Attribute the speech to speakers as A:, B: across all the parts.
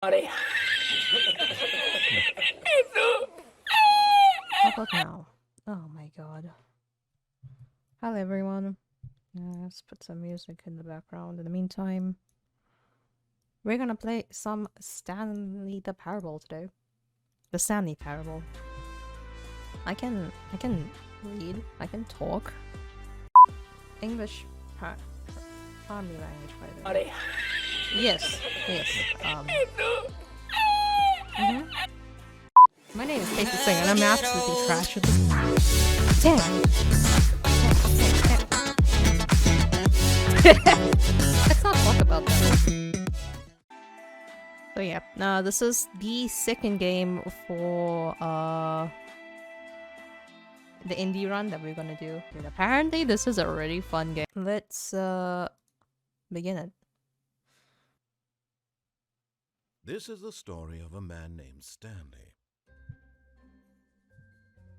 A: How about now? Oh my god. Hello everyone. Let's put some music in the background. In the meantime, we're gonna play some Stanley the Parable today. The Stanley Parable. I can read. I can talk. English primary language, by the way. Yes. My name is caitthesingher and I'm absolutely trash at this. Damn. Let's not talk about that. So yeah, this is the second game for the indie run that we're gonna do. And apparently this is a really fun game. Let's begin it.
B: This is the story of a man named Stanley.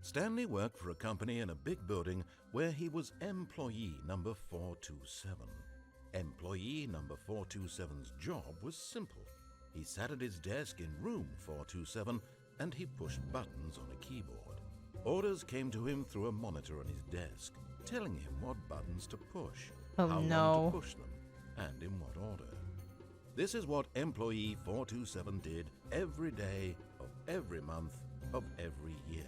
B: Stanley worked for a company in a big building where he was employee number 427. Employee number 427's job was simple. He sat at his desk in room 427 and he pushed buttons on a keyboard. Orders came to him through a monitor on his desk, telling him what buttons to push, how long to push them, and in what order. This is what employee 427 did every day of every month of every year.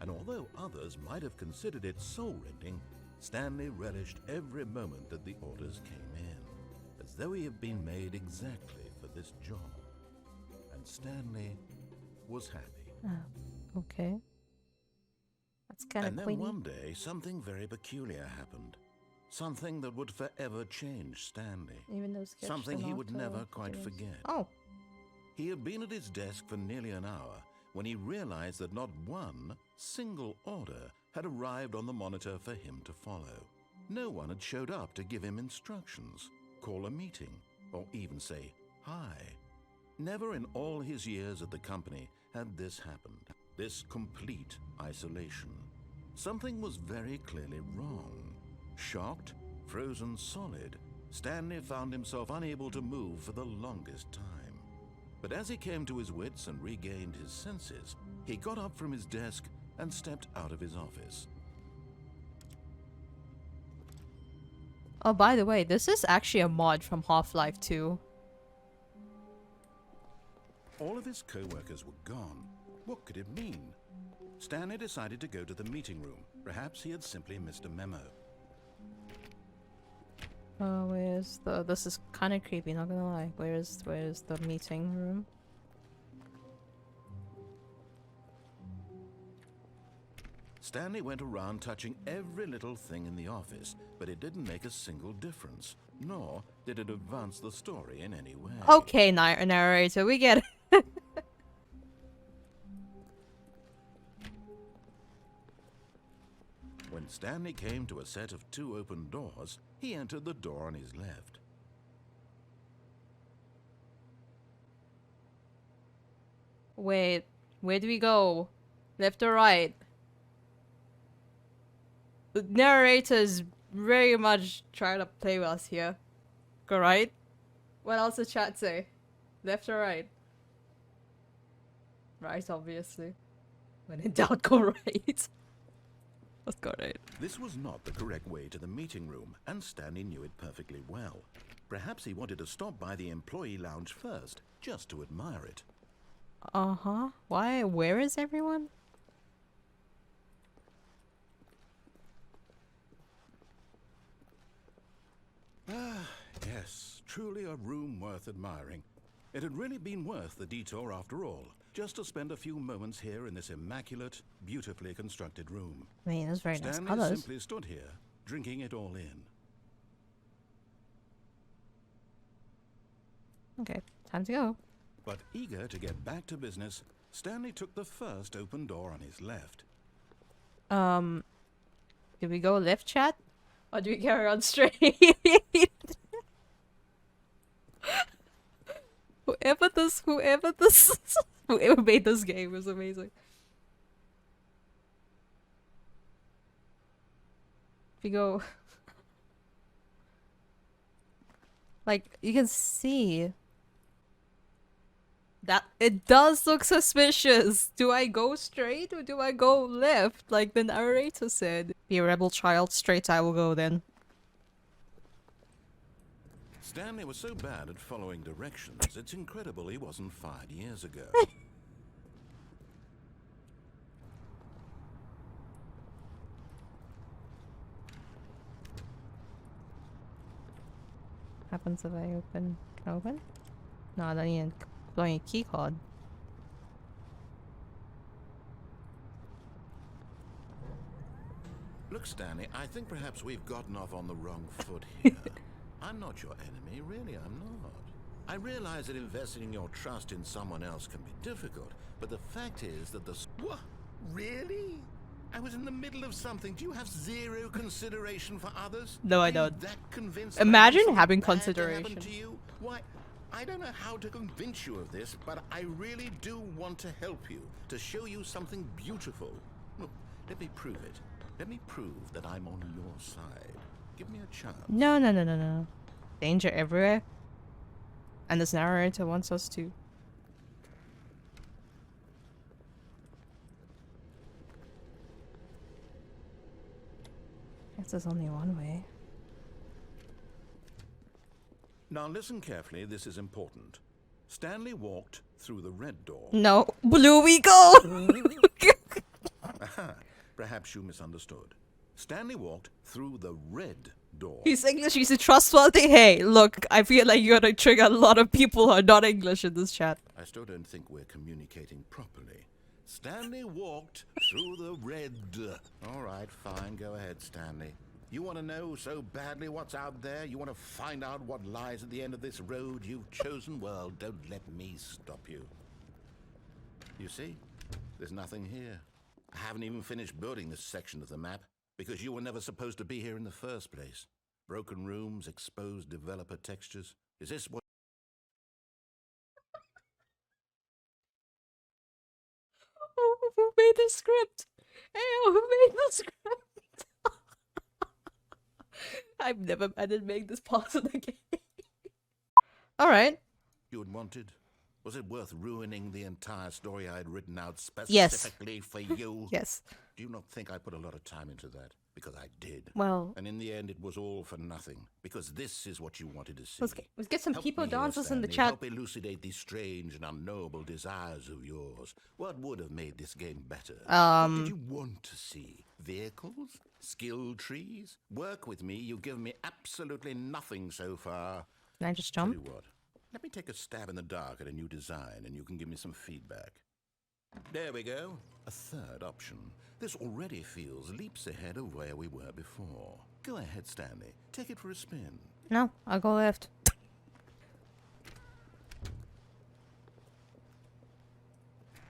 B: And although others might have considered it soul-rending, Stanley relished every moment that the orders came in, as though he had been made exactly for this job. And Stanley was happy.
A: Okay. That's kind of
B: And then one day, something very peculiar happened. Something that would forever change Stanley.
A: Even though
B: something he would never quite forget.
A: Oh.
B: He had been at his desk for nearly an hour when he realized that not one single order had arrived on the monitor for him to follow. No one had showed up to give him instructions, call a meeting, or even say hi. Never in all his years at the company had this happened. This complete isolation. Something was very clearly wrong. Shocked, frozen solid, Stanley found himself unable to move for the longest time. But as he came to his wits and regained his senses, he got up from his desk and stepped out of his office.
A: Oh, by the way, this is actually a mod from Half-Life 2.
B: All of his co-workers were gone. What could it mean? Stanley decided to go to the meeting room. Perhaps he had simply missed a memo.
A: Where's the... This is kind of creepy, not gonna lie. Where's the meeting room?
B: Stanley went around touching every little thing in the office, but it didn't make a single difference, nor did it advance the story in any way.
A: Okay, narrator, we get it.
B: When Stanley came to a set of 2 open doors, he entered the door on his left.
A: Wait, where do we go? Left or right? The narrator is very much trying to play with us here. Go right? What else does chat say? Left or right? Right, obviously. When in doubt, go right. Let's go right.
B: This was not the correct way to the meeting room, and Stanley knew it perfectly well. Perhaps he wanted to stop by the employee lounge first, just to admire it.
A: Uh-huh. Why? Where is everyone?
B: Ah, yes, truly a room worth admiring. It had really been worth the detour after all, just to spend a few moments here in this immaculate, beautifully constructed room.
A: I mean, it's very nice
B: Stanley
A: colors.
B: simply stood here, drinking it all in.
A: Okay, time to go.
B: But eager to get back to business, Stanley took the first open door on his left.
A: Do we go left, chat? Or do we carry on straight? whoever made this game was amazing. If you go... Like, you can see... That it does look suspicious. Do I go straight or do I go left, like the narrator said? Be a rebel child, straight I will go then.
B: Stanley was so bad at following directions, it's incredible he wasn't fired years ago.
A: Happens if I open. Can I open? No, I don't need a key card.
B: Look, Stanley, I think perhaps we've gotten off on the wrong foot here. I'm not your enemy, really, I'm not. I realize that investing your trust in someone else can be difficult, but the fact is that the... What? Really? I was in the middle of something. Do you have zero consideration for others?
A: No, I
B: Are you
A: don't.
B: that convinced
A: Imagine
B: that
A: having
B: bad to happen
A: consideration.
B: to you? Why, I don't know how to convince you of this, but I really do want to help you, to show you something beautiful. Look, let me prove it. Let me prove that I'm on your side. Give me a chance.
A: No, no, no, no, no. Danger everywhere. And this narrator wants us to. Guess there's only one way.
B: Now listen carefully, this is important. Stanley walked through the red door.
A: No, blue we go!
B: Aha, perhaps you misunderstood. Stanley walked through the red door.
A: He's English, he's a trustworthy. Hey, look, I feel like you're gonna trigger a lot of people who are not English in this chat.
B: I still don't think we're communicating properly. Stanley walked through the red... All right, fine, go ahead, Stanley. You want to know so badly what's out there? You want to find out what lies at the end of this road you've chosen? Well, don't let me stop you. You see? There's nothing here. I haven't even finished building this section of the map, because you were never supposed to be here in the first place. Broken rooms, exposed developer textures. Is this what...
A: Oh, who made the script? Hey, who made the script? I didn't make this part of the game. Alright.
B: you had wanted? Was it worth ruining the entire story I had written out
A: Yes.
B: specifically for you?
A: Yes.
B: Do you not think I put a lot of time into that? Because I did.
A: Well,
B: And in the end, it was all for nothing. Because this is what you wanted to see.
A: let's get some
B: Help
A: people
B: me here,
A: dancers in the
B: Stanley.
A: chat.
B: Help elucidate these strange and unknowable desires of yours. What would have made this game better? What did you want to see? Vehicles? Skill trees? Work with me. You've given me absolutely nothing so far.
A: Can I just
B: Tell
A: jump?
B: you what. Let me take a stab in the dark at a new design, and you can give me some feedback. There we go. A third option. This already feels leaps ahead of where we were before. Go ahead, Stanley. Take it for a spin.
A: No, I'll go left.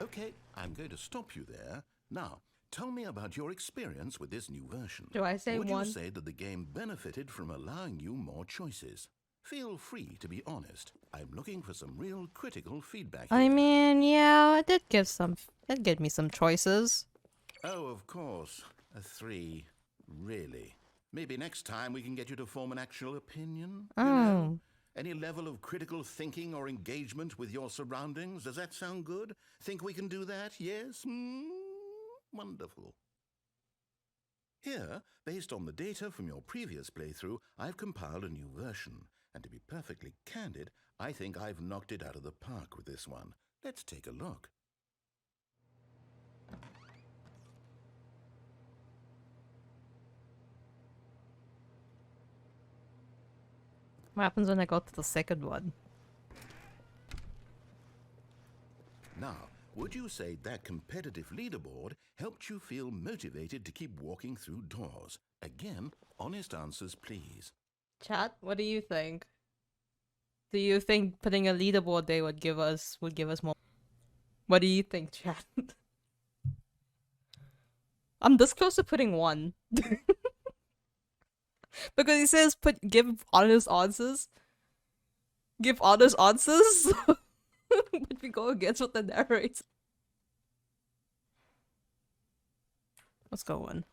B: Okay, I'm going to stop you there. Now, tell me about your experience with this new version.
A: Do I say
B: Would
A: one?
B: you say that the game benefited from allowing you more choices? Feel free to be honest. I'm looking for some real critical feedback
A: I
B: here.
A: mean, yeah, it did give me some choices.
B: Oh, of course. A 3. Really? Maybe next time we can get you to form an actual opinion? You know? Any level of critical thinking or engagement with your surroundings? Does that sound good? Think we can do that? Yes? Wonderful. Here, based on the data from your previous playthrough, I've compiled a new version. And to be perfectly candid, I think I've knocked it out of the park with this one. Let's take a look.
A: What happens when I go to the second one?
B: Now, would you say that competitive leaderboard helped you feel motivated to keep walking through doors? Again, honest answers, please.
A: Chat, what do you think? Do you think putting a leaderboard there would give us more? What do you think, chat? I'm this close to putting 1. Because he says give honest answers. Give honest answers. But we go against what the narrator. Let's go on.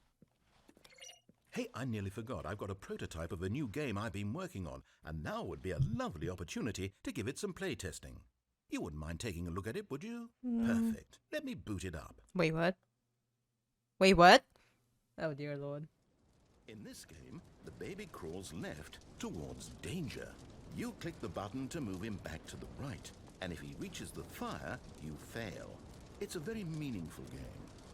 B: Hey, I nearly forgot. I've got a prototype of a new game I've been working on, and now would be a lovely opportunity to give it some playtesting. You wouldn't mind taking a look at it, would you?
A: Mm.
B: Perfect. Let me boot it up.
A: Wait, what? Wait, what? Oh dear lord.
B: In this game, the baby crawls left towards danger. You click the button to move him back to the right, and if he reaches the fire, you fail. It's a very meaningful game,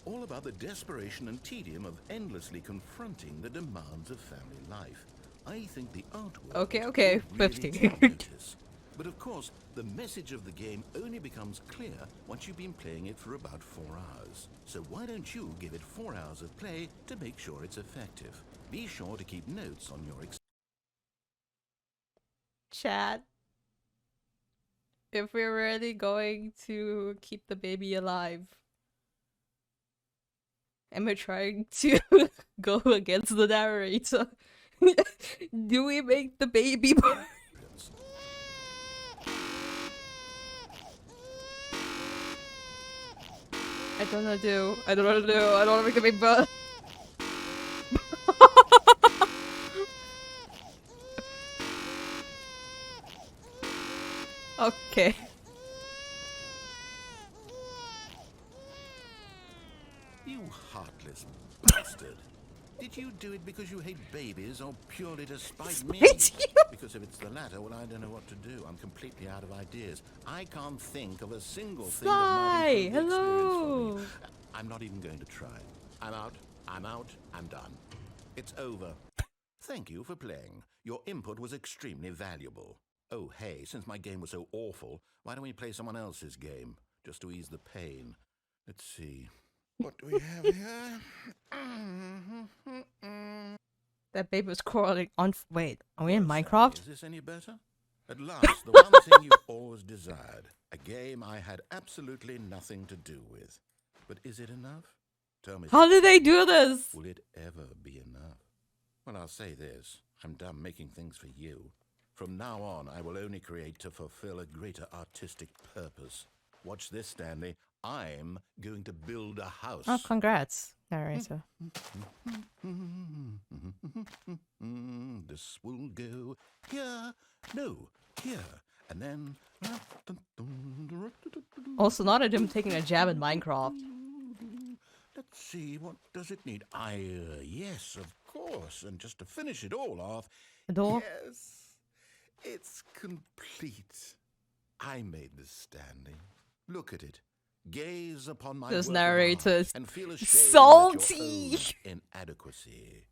B: all about the desperation and tedium of endlessly confronting the demands of family life. I think the artwork
A: Okay,
B: will really
A: 50.
B: take notice. But of course, the message of the game only becomes clear once you've been playing it for about 4 hours. So why don't you give it 4 hours of play to make sure it's effective? Be sure to keep notes on your
A: Chat. If we're really going to keep the baby alive, and we're trying to go against the narrator, do we make the baby born? I don't know do. I don't want to do. I don't want to make the baby born. Okay.
B: You heartless bastard. Did you do it because you hate babies or purely to spite me? Because if it's the latter, well, I don't know what to do. I'm completely out of ideas. I can't think of a single thing that might improve the experience for me. I'm not even going to try. I'm out. I'm out. I'm done. It's over. Thank you for playing. Your input was extremely valuable. Oh, hey, since my game was so awful, why don't we play someone else's game? Just to ease the pain. Let's see. What do we have here?
A: That baby was crawling on. Wait, are we in Minecraft?
B: Is this any better? At last, the one thing you've always desired. A game I had absolutely nothing to do with. But is it enough? Tell me.
A: How did they do this?
B: Will it ever be enough? Well, I'll say this. I'm done making things for you. From now on, I will only create to fulfill a greater artistic purpose. Watch this, Stanley. I'm going to build a house.
A: Oh, congrats, narrator.
B: This will go here. No, here. And then...
A: Also, not at him taking a jab in Minecraft.
B: Let's see, what does it need? Yes, of course. And just to finish it all off...
A: The door?
B: Yes, it's complete. I made this, Stanley. Look at it. Gaze upon my
A: This
B: work of
A: narrator
B: art
A: is
B: and feel ashamed
A: salty.
B: at your own inadequacy.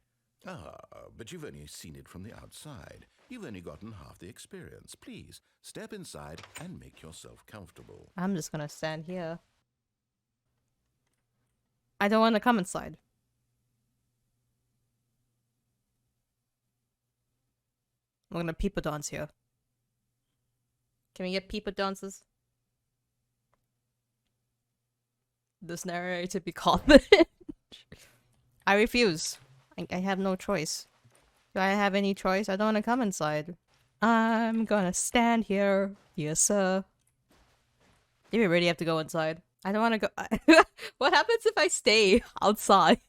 B: But you've only seen it from the outside. You've only gotten half the experience. Please, step inside and make yourself comfortable.
A: I'm just gonna stand here. I don't want to come inside. I'm gonna peeper dance here. Can we get peeper dances? This narrator be confident. I refuse. I have no choice. Do I have any choice? I don't want to come inside. I'm gonna stand here. Yes, sir. Do we really have to go inside? I don't want to go. What happens if I stay outside?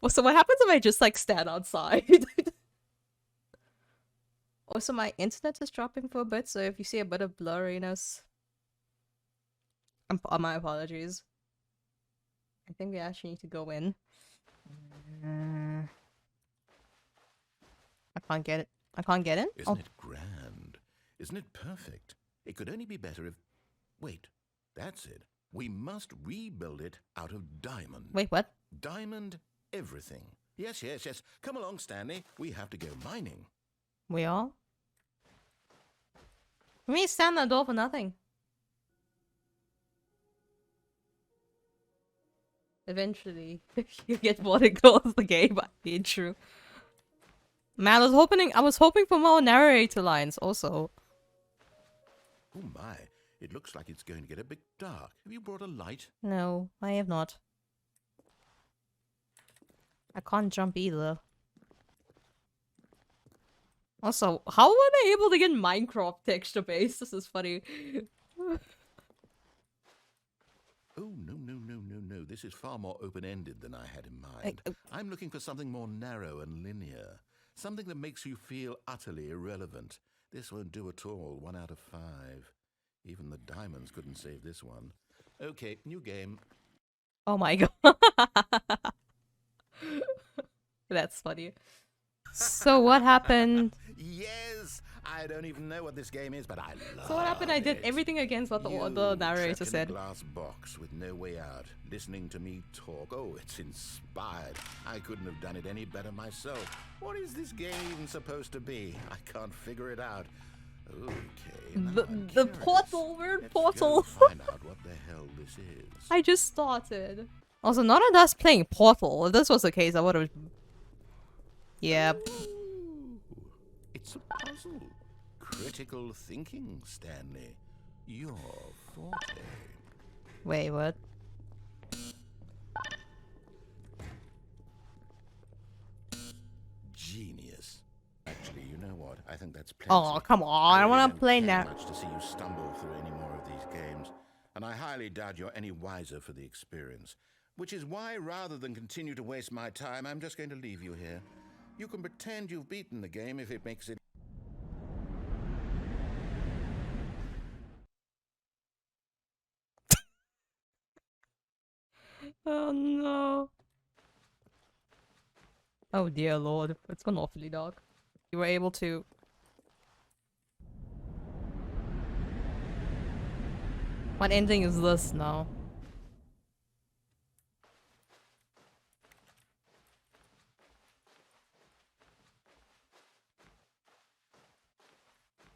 A: Well, so what happens if I just like stand outside? Also, my internet is dropping for a bit, so if you see a bit of blurriness, my apologies. I think we actually need to go in. I can't get it. I can't get in?
B: Isn't it grand? Isn't it perfect? It could only be better if... Wait, that's it. We must rebuild it out of diamond.
A: Wait, what?
B: Diamond everything. Yes, yes, yes. Come along, Stanley. We have to go mining.
A: We all? We stand at the door for nothing. Eventually, you get what it goes the game by being true. Man, I was hoping for more narrator lines also.
B: Oh my, it looks like it's going to get a bit dark. Have you brought a light?
A: No, I have not. I can't jump either. Also, how were they able to get Minecraft texture base? This is funny.
B: Oh, no, no, no, no, no. This is far more open-ended than I had in mind. I'm looking for something more narrow and linear. Something that makes you feel utterly irrelevant. This won't do at all. 1 out of 5. Even the diamonds couldn't save this one. Okay, new game.
A: Oh my god. That's funny. So what happened?
B: Yes! I don't even know what this game is, but I love
A: So what happened? I did
B: it.
A: everything against what the
B: You,
A: narrator
B: trapped in
A: said.
B: a glass box with no way out, listening to me talk. Oh, it's inspired. I couldn't have done it any better myself. What is this game supposed to be? I can't figure it out. Okay, now I'm
A: The
B: curious.
A: portal, weird
B: Let's
A: portal.
B: go find out what the hell this is.
A: I just started. Also, none of us playing Portal. If this was the case, I would have. Yeah.
B: Ooh, it's a puzzle. Critical thinking, Stanley. Your forte.
A: Wait, what?
B: Genius. Actually, you know what? I think that's plenty.
A: Oh, come on. I
B: really
A: want to
B: don't
A: play
B: care
A: now.
B: much to see you stumble through any more of these games, and I highly doubt you're any wiser for the experience. Which is why, rather than continue to waste my time, I'm just going to leave you here. You can pretend you've beaten the game if it makes it.
A: Oh no. Oh dear lord. It's gone awfully dark. You were able to. What ending is this now?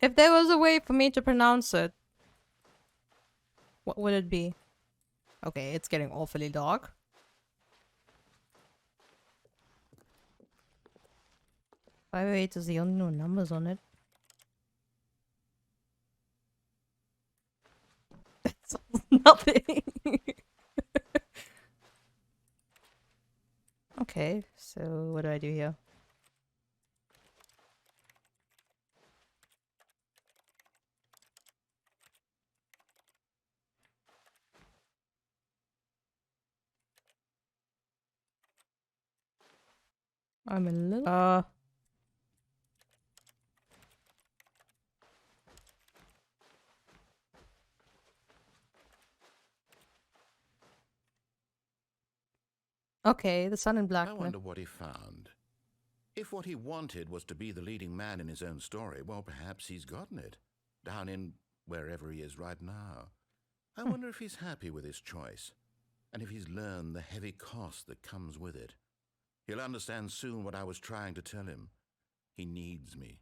A: If there was a way for me to pronounce it, what would it be? Okay, it's getting awfully dark. 508 is the only no numbers on it. It's nothing. Okay, so what do I do here? I'm a little. Okay, the sun in black.
B: I wonder what he found. If what he wanted was to be the leading man in his own story, well, perhaps he's gotten it. Down in wherever he is right now. I wonder if he's happy with his choice, and if he's learned the heavy cost that comes with it. He'll understand soon what I was trying to tell him. He needs me.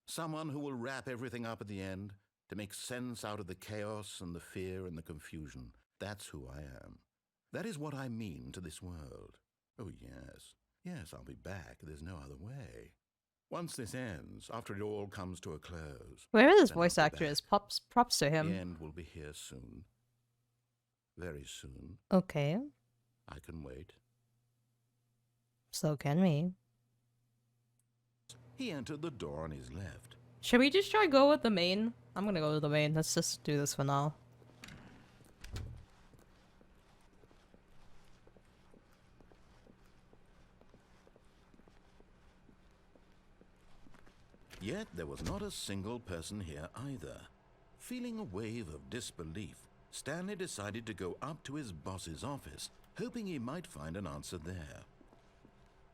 B: Someone who will wrap everything up at the end, to make sense out of the chaos and the fear and the confusion. That's who I am. That is what I mean to this world. Oh, yes. Yes, I'll be back. There's no other way. Once this ends, after it all comes to a close.
A: Whoever this
B: then I'll
A: voice
B: be
A: actor
B: back.
A: is, props to
B: The
A: him.
B: end will be here soon. Very soon.
A: Okay,
B: I can wait.
A: so can we.
B: He entered the door on his left.
A: Should we just try go with the main? I'm gonna go with the main. Let's just do this for now.
B: Yet there was not a single person here either. Feeling a wave of disbelief, Stanley decided to go up to his boss's office, hoping he might find an answer there.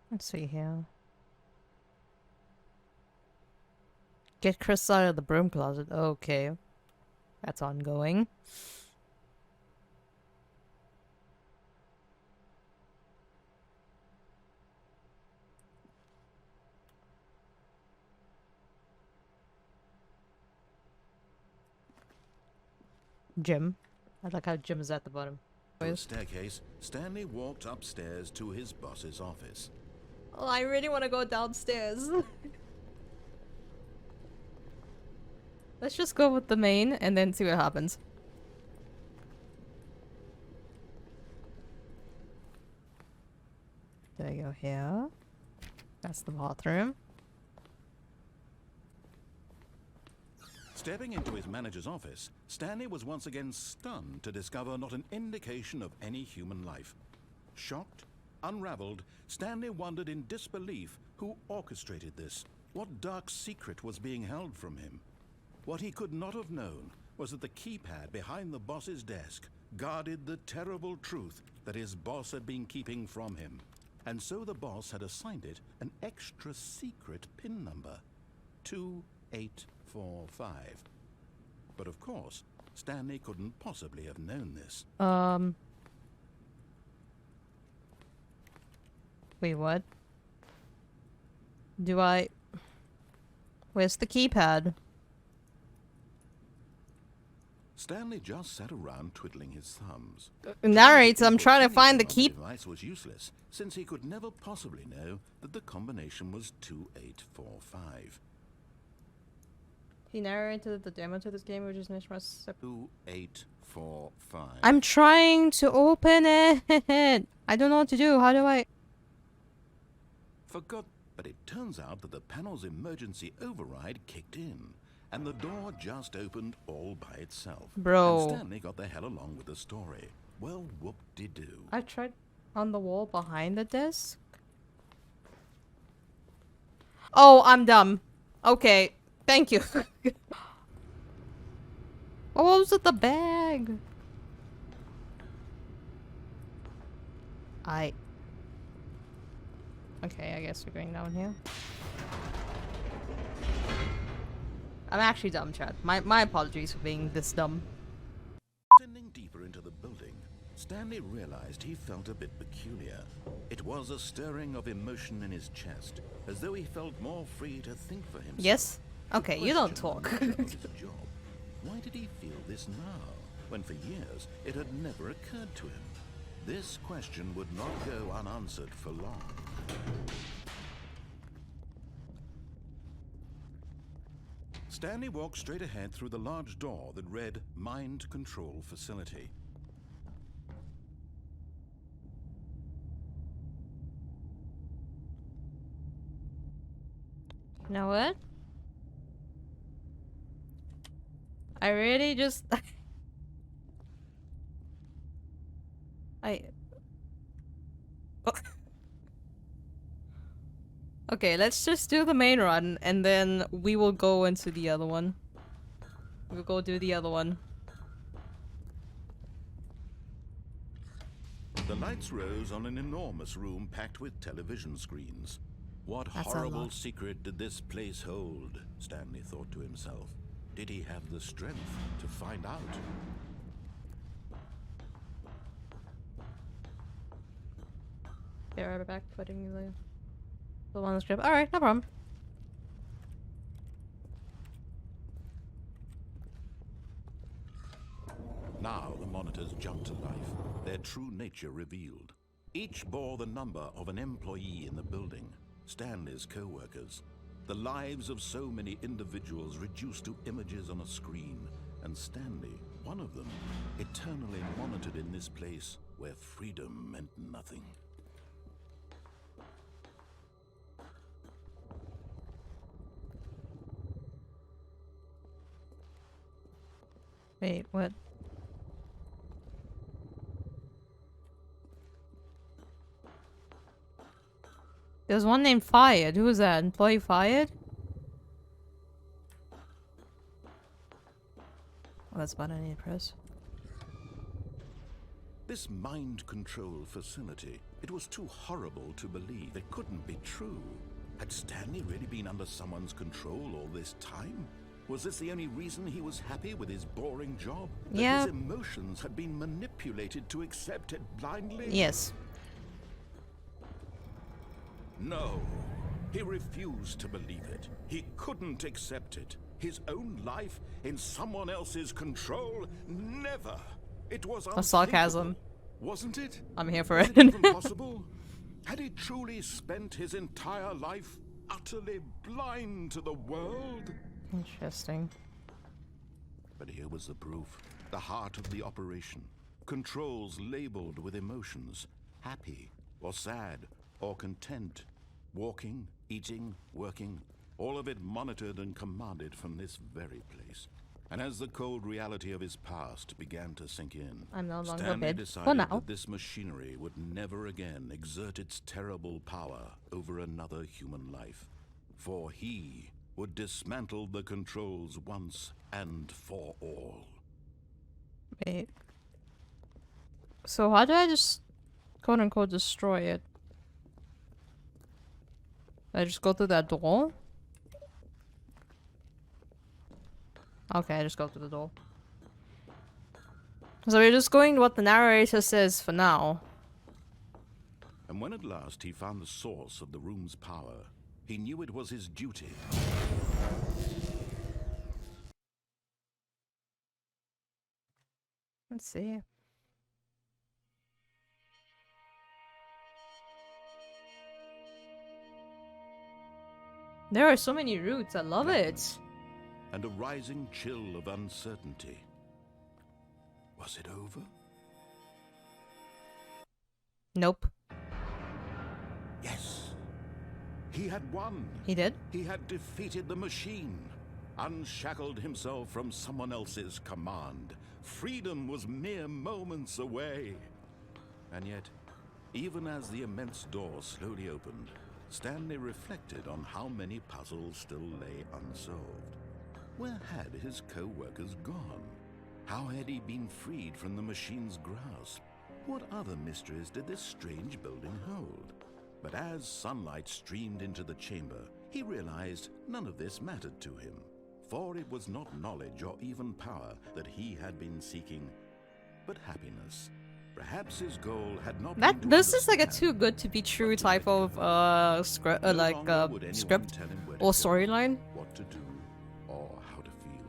A: Let's see here. Get Chris out of the broom closet. Okay. That's ongoing. Jim. I like how Jim is at the bottom.
B: Through a staircase, Stanley walked upstairs to his boss's office.
A: Oh, I really want to go downstairs. Let's just go with the main and then see what happens. There you go here. That's the bathroom.
B: Stepping into his manager's office, Stanley was once again stunned to discover not an indication of any human life. Shocked, unraveled, Stanley wondered in disbelief who orchestrated this, what dark secret was being held from him. What he could not have known was that the keypad behind the boss's desk guarded the terrible truth that his boss had been keeping from him. And so the boss had assigned it an extra secret PIN number, 2845. But of course, Stanley couldn't possibly have known this.
A: Wait, what? Where's the keypad?
B: Stanley just sat around twiddling his thumbs.
A: Narrates, I'm trying to find the key.
B: The device was useless, since he could never possibly know that the combination was 2845.
A: He narrated the demo to this game, which is
B: 2845.
A: I'm trying to open it. I don't know what to do. How do I?
B: Forgot, but it turns out that the panel's emergency override kicked in, and the door just opened all by itself.
A: Bro.
B: And Stanley got the hell along with the story. Well, whoop-de-doo.
A: I tried on the wall behind the desk. Oh, I'm dumb. Okay, thank you. What was with the bag? Okay, I guess we're going down here. I'm actually dumb, Chad. My apologies for being this dumb.
B: Descending deeper into the building, Stanley realized he felt a bit peculiar. It was a stirring of emotion in his chest, as though he felt more free to think for himself.
A: Yes? Okay, you don't
B: Question
A: talk.
B: the nature of his job. Why did he feel this now, when for years it had never occurred to him? This question would not go unanswered for long. Stanley walked straight ahead through the large door that read Mind Control Facility.
A: You know what? I really just... Okay, let's just do the main run, and then we will go into the other one. We'll go do the other one.
B: The lights rose on an enormous room packed with television screens. What
A: That's a
B: horrible
A: lot.
B: secret did this place hold? Stanley thought to himself. Did he have the strength to find out?
A: Be right back, putting the one on the script. Alright, no problem.
B: Now the monitors jumped to life, their true nature revealed. Each bore the number of an employee in the building, Stanley's co-workers. The lives of so many individuals reduced to images on a screen, and Stanley, one of them, eternally monitored in this place where freedom meant nothing.
A: Wait, what? There was one named Fired. Who was that? Employee Fired? Oh, that's about I need to press.
B: This mind control facility, it was too horrible to believe. It couldn't be true. Had Stanley really been under someone's control all this time? Was this the only reason he was happy with his boring job? That
A: Yeah.
B: his emotions had been manipulated to accept it blindly?
A: Yes.
B: No. He refused to believe it. He couldn't accept it. His own life in someone else's control? Never. It was unthinkable,
A: sarcasm.
B: wasn't it?
A: I'm here for
B: Was
A: it.
B: it even possible? Had he truly spent his entire life utterly blind to the world?
A: Interesting.
B: But here was the proof. The heart of the operation. Controls labeled with emotions. Happy, or sad, or content. Walking, eating, working. All of it monitored and commanded from this very place. And as the cold reality of his past began to sink in,
A: I'm no longer
B: Stanley
A: bed.
B: decided
A: For now.
B: that this machinery would never again exert its terrible power over another human life. For he would dismantle the controls once and for all.
A: Wait. So how do I just quote-unquote destroy it? I just go through that door? Okay, I just go through the door. So we're just going what the narrator says for now.
B: And when at last he found the source of the room's power, he knew it was his duty.
A: Let's see. There are so many routes, I love it.
B: And a rising chill of uncertainty. Was it over?
A: Nope.
B: Yes. He had won.
A: He did?
B: He had defeated the machine, unshackled himself from someone else's command. Freedom was mere moments away. And yet, even as the immense door slowly opened, Stanley reflected on how many puzzles still lay unsolved. Where had his co-workers gone? How had he been freed from the machine's grasp? What other mysteries did this strange building hold? But as sunlight streamed into the chamber, he realized none of this mattered to him. For it was not knowledge or even power that he had been seeking, but happiness. Perhaps his goal had not been to
A: This is like a
B: understand,
A: too good to be true type of script,
B: no longer would anyone
A: script
B: tell him where to
A: or
B: go,
A: storyline.
B: what to do, or how to feel.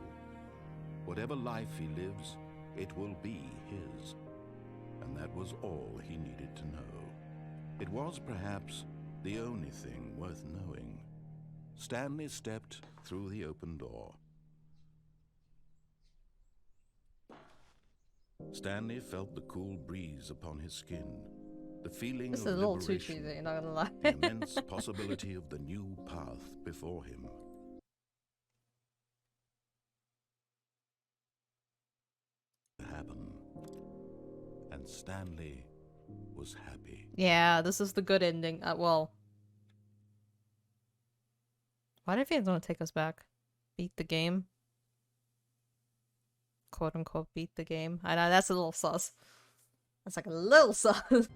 B: Whatever life he lives, it will be his. And that was all he needed to know. It was perhaps the only thing worth knowing. Stanley stepped through the open door. Stanley felt the cool breeze upon his skin, the feeling
A: This is
B: of
A: a little too
B: liberation,
A: cheesy, not gonna lie.
B: the immense possibility of the new path before him. Happen. And Stanley was happy.
A: Yeah, this is the good ending. Well, why did it don't take us back? Beat the game. Quote unquote beat the game. I know that's a little sus. That's like a little sus. Okay.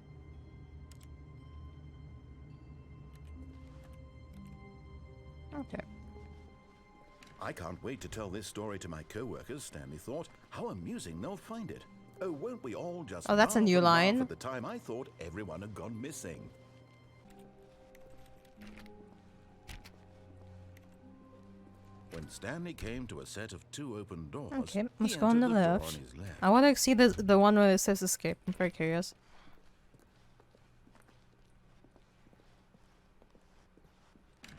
B: I can't wait to tell this story to my co-workers, Stanley thought. How amusing they'll find it. Oh, won't we all just
A: Oh, that's a
B: laugh
A: new
B: and laugh
A: line.
B: at the time I thought everyone had gone missing. When Stanley came to a set of 2 open doors,
A: Okay,
B: he
A: let's go on
B: entered
A: the
B: door
A: left.
B: on his left.
A: I want to see the one where it says escape. I'm very curious.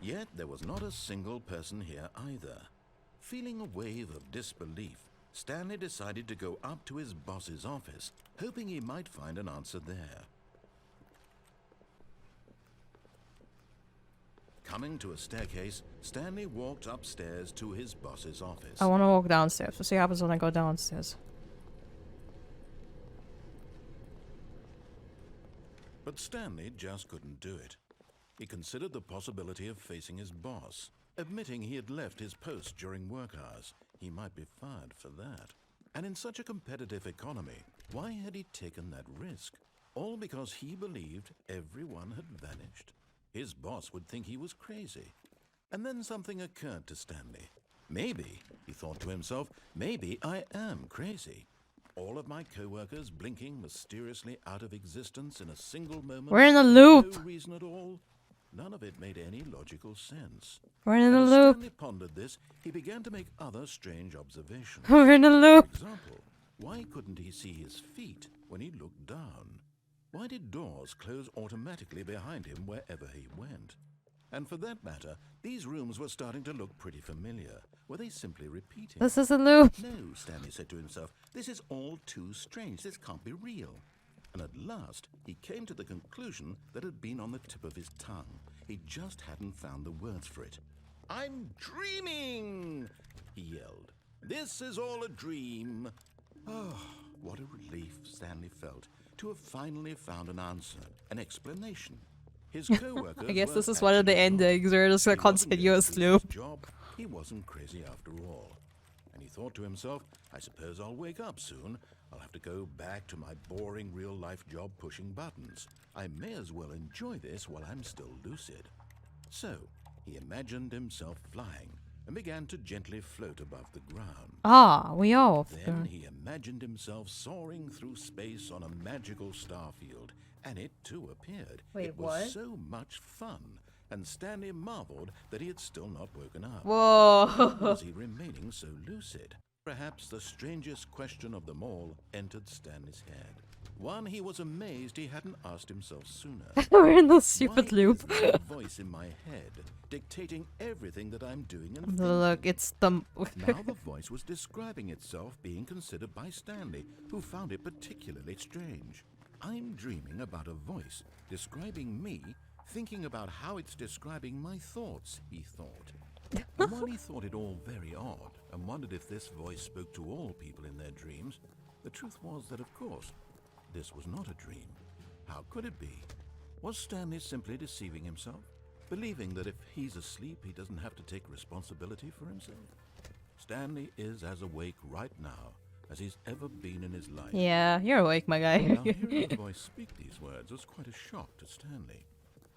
B: Yet there was not a single person here either. Feeling a wave of disbelief, Stanley decided to go up to his boss's office, hoping he might find an answer there. Coming to a staircase, Stanley walked upstairs to his boss's office.
A: I want to walk downstairs. We'll see what happens when I go downstairs.
B: But Stanley just couldn't do it. He considered the possibility of facing his boss, admitting he had left his post during work hours. He might be fired for that. And in such a competitive economy, why had he taken that risk? All because he believed everyone had vanished. His boss would think he was crazy. And then something occurred to Stanley. Maybe, he thought to himself, maybe I am crazy. All of my co-workers blinking mysteriously out of existence in a single moment.
A: We're in a loop.
B: No reason at all. None of it made any logical sense.
A: We're in a
B: And as
A: loop.
B: Stanley pondered this, he began to make other strange observations.
A: We're in a loop.
B: For example, why couldn't he see his feet when he looked down? Why did doors close automatically behind him wherever he went? And for that matter, these rooms were starting to look pretty familiar. Were they simply repeating?
A: This is a loop.
B: No, Stanley said to himself, this is all too strange. This can't be real. And at last, he came to the conclusion that had been on the tip of his tongue. He just hadn't found the words for it. I'm dreaming, he yelled. This is all a dream. Oh, what a relief Stanley felt to have finally found an answer, an explanation. His co-workers
A: I guess
B: weren't
A: this is one of the
B: actually wrong.
A: endings, or just a
B: He wasn't going to
A: continuous
B: lose his
A: loop.
B: job. he wasn't crazy after all. And he thought to himself, I suppose I'll wake up soon. I'll have to go back to my boring real-life job pushing buttons. I may as well enjoy this while I'm still lucid. So, he imagined himself flying and began to gently float above the ground.
A: Ah, we all.
B: Then he imagined himself soaring through space on a magical star field, and it too appeared.
A: Wait,
B: it was
A: what?
B: so much fun, and Stanley marveled that he had still not woken up.
A: Whoa.
B: Why was he remaining so lucid? Perhaps the strangest question of them all entered Stanley's head. One he was amazed he hadn't asked himself sooner.
A: We're in the stupid
B: Why
A: loop.
B: is there a voice in my head dictating everything that I'm doing and thinking?
A: Look, it's the.
B: Now the voice was describing itself being considered by Stanley, who found it particularly strange. I'm dreaming about a voice describing me, thinking about how it's describing my thoughts, he thought. And while he thought it all very odd, and wondered if this voice spoke to all people in their dreams, the truth was that, of course, this was not a dream. How could it be? Was Stanley simply deceiving himself, believing that if he's asleep, he doesn't have to take responsibility for himself? Stanley is as awake right now as he's ever been in his life.
A: Yeah, you're awake, my guy.
B: Now, hearing the voice speak these words was quite a shock to Stanley.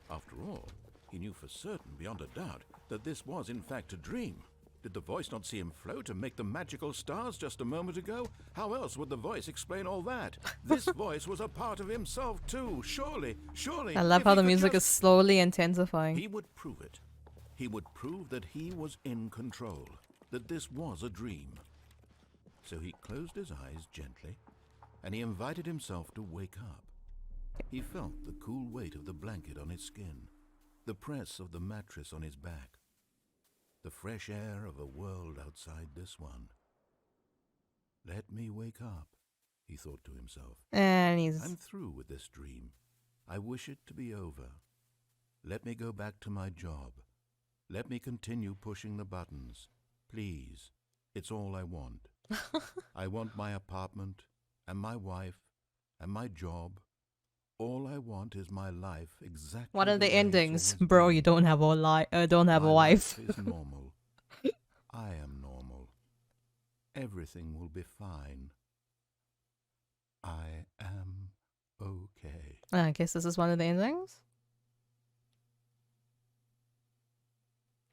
B: After all, he knew for certain, beyond a doubt, that this was in fact a dream. Did the voice not see him float and make the magical stars just a moment ago? How else would the voice explain all that? This voice was a part of himself too, surely.
A: I love
B: if
A: how
B: he
A: the
B: could
A: music is
B: just-
A: slowly intensifying.
B: He would prove it. He would prove that he was in control, that this was a dream. So he closed his eyes gently, and he invited himself to wake up. He felt the cool weight of the blanket on his skin, the press of the mattress on his back, the fresh air of a world outside this one. Let me wake up, he thought to himself.
A: And he's.
B: I'm through with this dream. I wish it to be over. Let me go back to my job. Let me continue pushing the buttons. Please, it's all I want. I want my apartment, and my wife, and my job. All I want is my life exactly.
A: What are the
B: way it's
A: endings,
B: always
A: bro?
B: been.
A: You don't have don't have a
B: My
A: wife.
B: life is normal. I am normal. Everything will be fine. I am okay.
A: I guess this is one of the endings.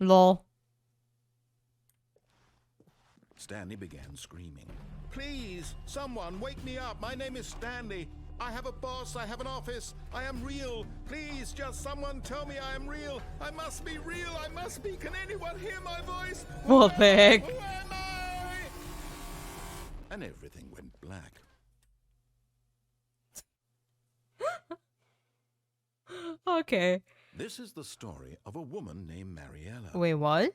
A: Lol.
B: Stanley began screaming. Please, someone, wake me up. My name is Stanley. I have a boss. I have an office. I am real. Please, just someone tell me I am real. I must be real. I must be. Can anyone hear my voice?
A: What the heck?
B: Who am I? And everything went black.
A: Okay.
B: This is the story of a woman named Mariella.
A: Wait, what?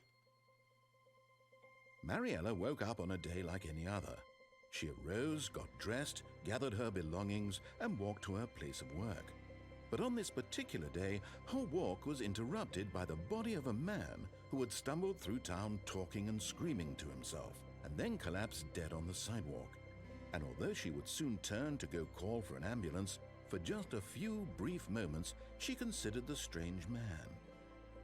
B: Mariella woke up on a day like any other. She arose, got dressed, gathered her belongings, and walked to her place of work. But on this particular day, her walk was interrupted by the body of a man who had stumbled through town talking and screaming to himself, and then collapsed dead on the sidewalk. And although she would soon turn to go call for an ambulance, for just a few brief moments she considered the strange man.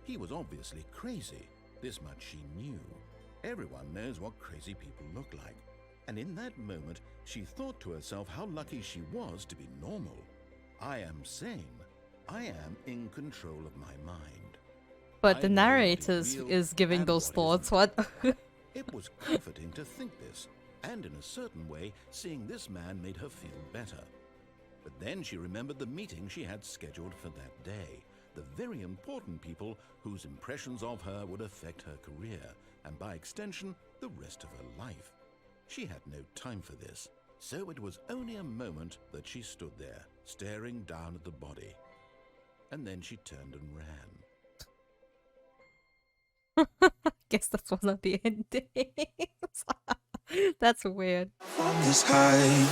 B: He was obviously crazy, this much she knew. Everyone knows what crazy people look like. And in that moment, she thought to herself how lucky she was to be normal. I am sane. I am in control of my mind.
A: But
B: I
A: the
B: know what
A: narrator
B: is real
A: is giving
B: and
A: those
B: what
A: thoughts. What?
B: It was comforting to think this, and in a certain way, seeing this man made her feel better. But then she remembered the meeting she had scheduled for that day, the very important people whose impressions of her would affect her career, and by extension, the rest of her life. She had no time for this, so it was only a moment that she stood there, staring down at the body. And then she turned and ran.
A: Guess that's one of the endings. That's weird.
C: From this high.